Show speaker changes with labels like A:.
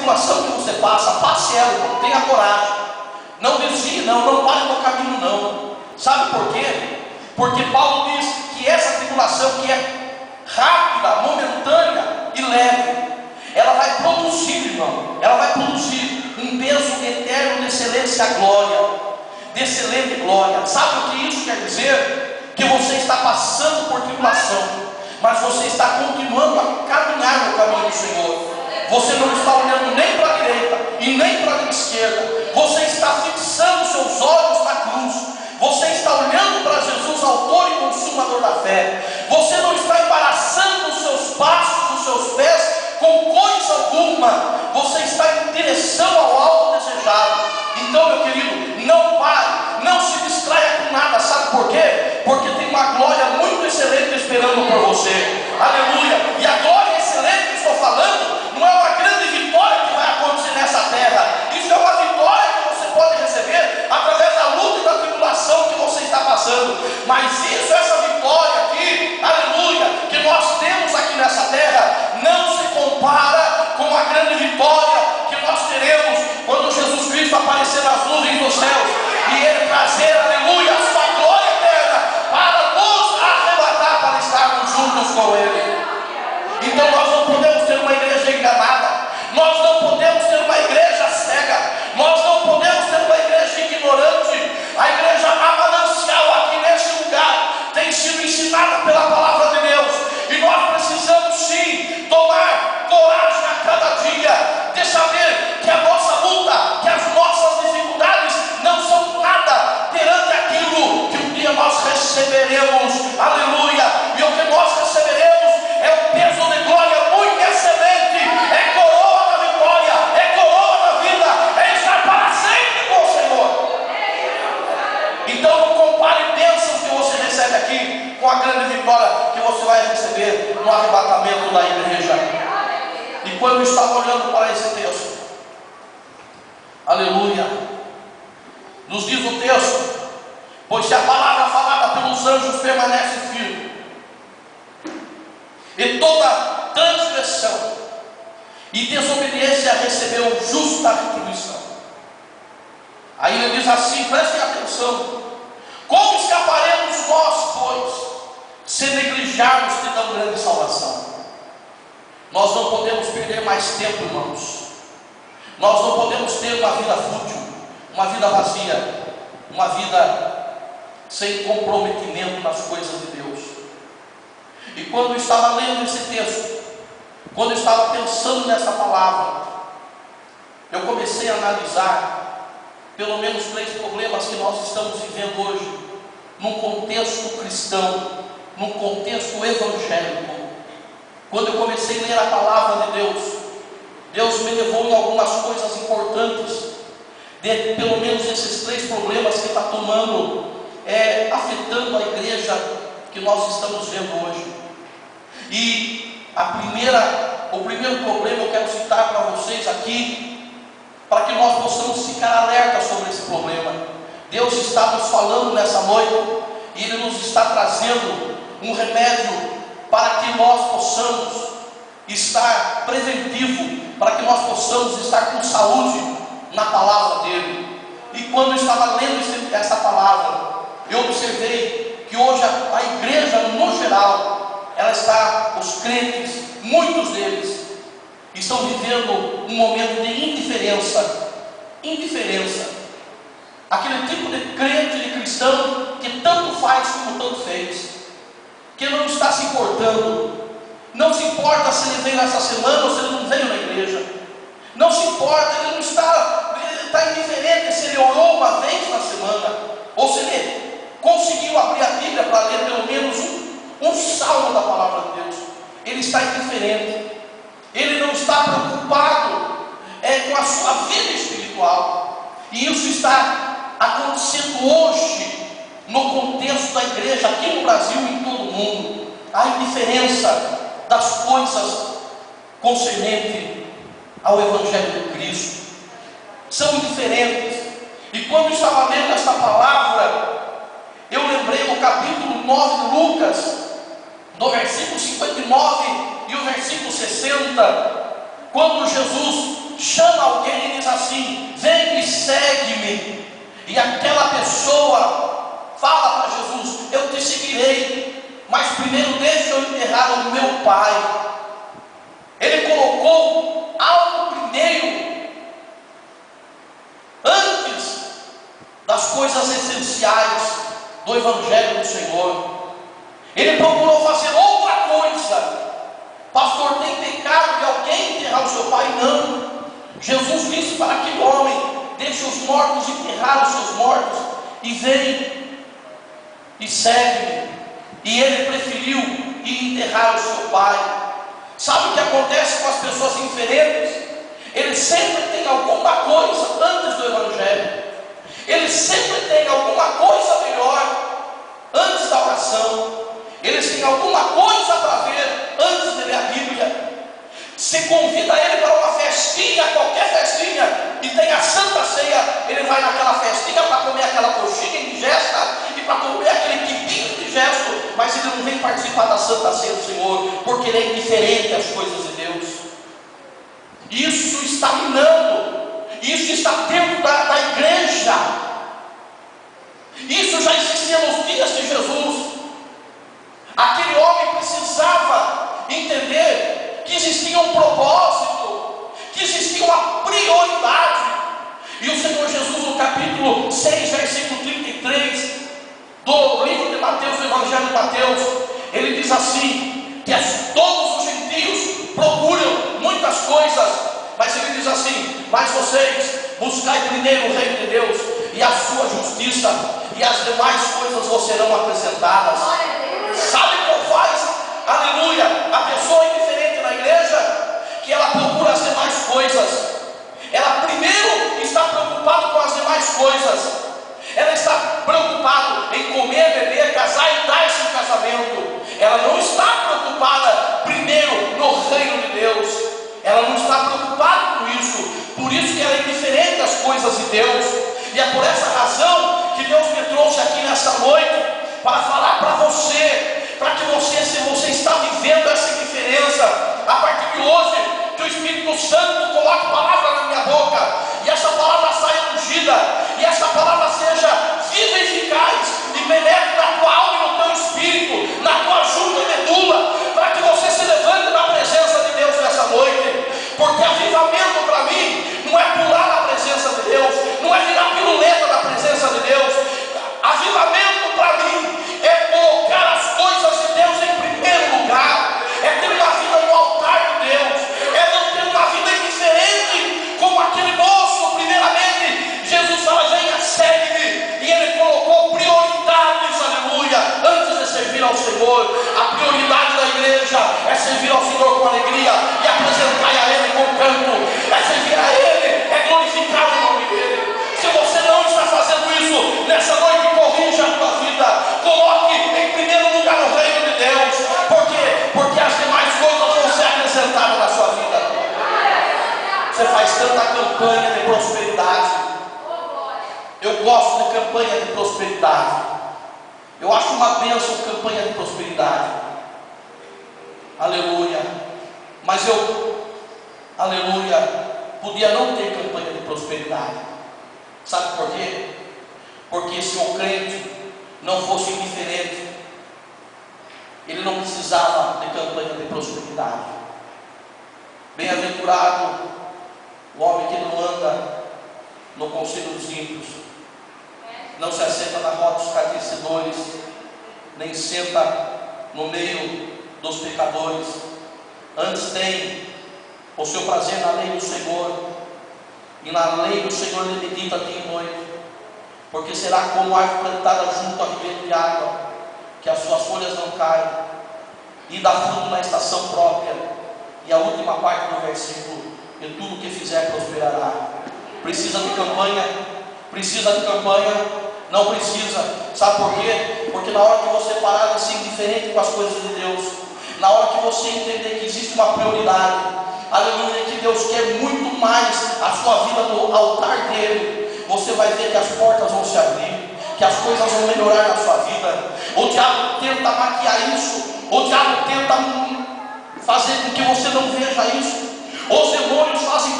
A: tribulação que você passa, passe ela, irmão, tenha coragem. Não desvie, não pare no caminho, não. Sabe por quê? Porque Paulo diz que essa tribulação que é rápida, momentânea e leve, ela vai produzir, irmão, ela vai produzir um peso eterno de excelência e glória, de excelente glória. Sabe o que isso quer dizer? Que você está passando por tribulação, mas você está continuando a caminhar no caminho do Senhor. Você não está olhando nem para a direita e nem para a esquerda. Você está fixando seus olhos na cruz. Você está olhando para Jesus, autor e consumador da fé. Você não está embaraçando os seus passos, os seus pés com coisa alguma. Você está em direção ao alvo desejado. Então, meu querido, não pare, não se distraia com nada. Sabe por quê? Porque tem uma glória muito excelente esperando por você. Aleluia! E a glória excelente que estou falando não é uma grande vitória que vai acontecer nessa terra. Isso é uma vitória que você pode receber através da luta e da tribulação que você está passando. Mas isso, essa vitória aqui, aleluia, que nós temos aqui nessa terra, não se compara com a grande vitória que nós teremos quando Jesus Cristo aparecer nas nuvens dos céus e Ele trazer, aleluia, a sua glória eterna para nos arrebatar, para estarmos juntos com Ele. Então nós não podemos ter uma igreja enganada, nós não podemos ter uma igreja cega, nós não podemos ter uma igreja ignorante. A igreja manancial aqui neste lugar tem sido ensinada pela palavra de Deus, e nós precisamos sim tomar coragem a cada dia, de saber que a nossa luta, que as nossas dificuldades não são nada perante aquilo que um dia nós receberemos, aleluia, e o que nós receberemos é um peso de glória muito excelente, é coroa da vitória, é coroa da vida, é estar para sempre com o Senhor. Então não compare bênçãos que você recebe aqui com a grande vitória que você vai receber no arrebatamento da igreja. E quando eu estava olhando para esse texto, aleluia, nos diz o texto: pois se a palavra falada pelos anjos permanece firme, e toda transgressão e desobediência recebeu justa retribuição. Aí ele diz assim, prestem atenção: como escaparemos nós, pois, se neglijarmos de tão grande salvação? Nós não podemos perder mais tempo, irmãos. Nós não podemos ter uma vida fútil, uma vida vazia, uma vida sem comprometimento nas coisas de Deus. E quando eu estava lendo esse texto, quando eu estava pensando nessa palavra, eu comecei a analisar pelo menos 3 problemas que nós estamos vivendo hoje, num contexto cristão, num contexto evangélico. Quando eu comecei a ler a palavra de Deus, Deus me levou em algumas coisas importantes, de pelo menos esses 3 problemas que está tomando, afetando a igreja que nós estamos vendo hoje. E o primeiro problema eu quero citar para vocês aqui, para que nós possamos ficar alerta sobre esse problema. Deus está nos falando nessa noite, e Ele nos está trazendo um remédio para que nós possamos estar preventivo, para que nós possamos estar com saúde na palavra dele. E quando eu estava lendo essa palavra, eu observei que hoje a igreja no geral, ela está, os crentes, muitos deles, estão vivendo um momento de indiferença. Aquele tipo de crente, de cristão, que tanto faz como tanto fez, que não está se importando. Não se importa se ele veio nessa semana ou se ele não veio na igreja. Não se importa, ele não está indiferente se ele orou uma vez na semana, ou se ele conseguiu abrir a Bíblia para ler pelo menos um salmo da palavra de Deus. Ele está indiferente. Ele não está preocupado com a sua vida espiritual. E isso está acontecendo hoje no contexto da igreja aqui no Brasil e em todo o mundo. A indiferença das coisas concernente ao Evangelho de Cristo são indiferentes. E quando eu estava lendo esta palavra, eu lembrei no capítulo 9 de Lucas, do versículo 59 e o versículo 60, quando Jesus chama primeiro deixa eu enterrar o meu pai. Ele colocou algo primeiro, antes das coisas essenciais do Evangelho do Senhor. Ele procurou fazer outra coisa. Pastor, tem pecado de alguém enterrar o seu pai? Não. Jesus disse para aquele homem: deixa os mortos enterrar os seus mortos e vem e segue-me. E ele preferiu ir enterrar o seu pai. Sabe o que acontece com as pessoas indiferentes? Eles sempre têm alguma coisa antes do Evangelho. Eles sempre têm alguma coisa melhor antes da oração. Eles têm alguma coisa para ver antes de ler a Bíblia. Se convida ele para uma festinha, qualquer festinha, e tem a Santa Ceia, ele vai naquela festinha para comer aquela coxinha indigesta e para comer aquele quipinho indigesto, mas ele não vem participar da Santa Ceia do Senhor, porque ele é indiferente às coisas de Deus. Isso está minando, isso está dentro da igreja. Isso já existia nos dias de Jesus. Aquele homem precisava entender que existia um propósito, que existia uma prioridade. E o Senhor Jesus, no capítulo 6, versículo 33 do livro de Mateus, do Evangelho de Mateus, ele diz assim: que todos os gentios procuram muitas coisas, mas ele diz assim: mas vocês buscai primeiro o reino de Deus e a sua justiça, e as demais coisas vos serão acrescentadas. Sabe qual faz, aleluia, a pessoa indiferente na igreja? Que ela procura as demais coisas. Ela primeiro está preocupada com as demais coisas. Ela está preocupada em comer, beber, casar e dar-se em casamento. Ela não está preocupada primeiro no reino de Deus. Ela não está preocupada com isso. Por isso que ela é indiferente às coisas de Deus. E é por essa razão que Deus me trouxe aqui nessa noite para falar para você, para que você, se você está vivendo essa indiferença, a partir de hoje, que o Espírito Santo coloque palavra na minha boca, e essa palavra saia ungida, e essa palavra seja viva e eficaz, e penetre na tua alma e no teu espírito, na tua junta e medula, para que você se levante na presença de Deus nessa noite. Porque avivamento para mim não é pular na presença de Deus, não é virar piruleta na presença de Deus. Avivamento para mim é colocar as coisas de Deus em primeiro lugar, é ter uma vida no altar de Deus, é não ter uma vida indiferente como aquele moço. Primeiramente Jesus fala: venha, segue-me, e ele colocou prioridades, aleluia, antes de servir ao Senhor. A prioridade da igreja é servir ao Senhor com alegria e apresentar a Ele com canto, é servir a Ele, é glorificar o nome dEle. Se você não está fazendo isso nessa noite, corrija a tua vida, coloque em primeiro lugar o reino de Deus. Por quê? Porque as demais coisas vão ser acrescentadas na sua vida. Você faz tanta campanha de prosperidade. Eu gosto de campanha de prosperidade. Eu acho uma bênção campanha de prosperidade. Aleluia. Mas eu, aleluia, podia não ter campanha de prosperidade. Sabe por quê? Porque se o crente não fosse indiferente, ele não precisava de campanha de prosperidade. Bem-aventurado o homem que não anda no conselho dos ímpios, não se assenta na roda dos escarnecedores, nem senta no meio dos pecadores. Antes tem o seu prazer na lei do Senhor, e na lei do Senhor ele medita dia e noite. Porque será como árvore plantada junto a ribeiro de água, que as suas folhas não caem, e dá fruto na estação própria. E a última parte do versículo: e tudo que fizer prosperará. Precisa de campanha? Precisa de campanha? Não precisa. Sabe por quê? Porque na hora que você parar de ser indiferente com as coisas de Deus, na hora que você entender que existe uma prioridade, aleluia, que Deus quer muito mais a sua vida no altar dele, você vai ver que as portas vão se abrir, que as coisas vão melhorar na sua vida. O diabo tenta maquiar isso, o diabo tenta fazer com que você não veja isso, os demônios fazem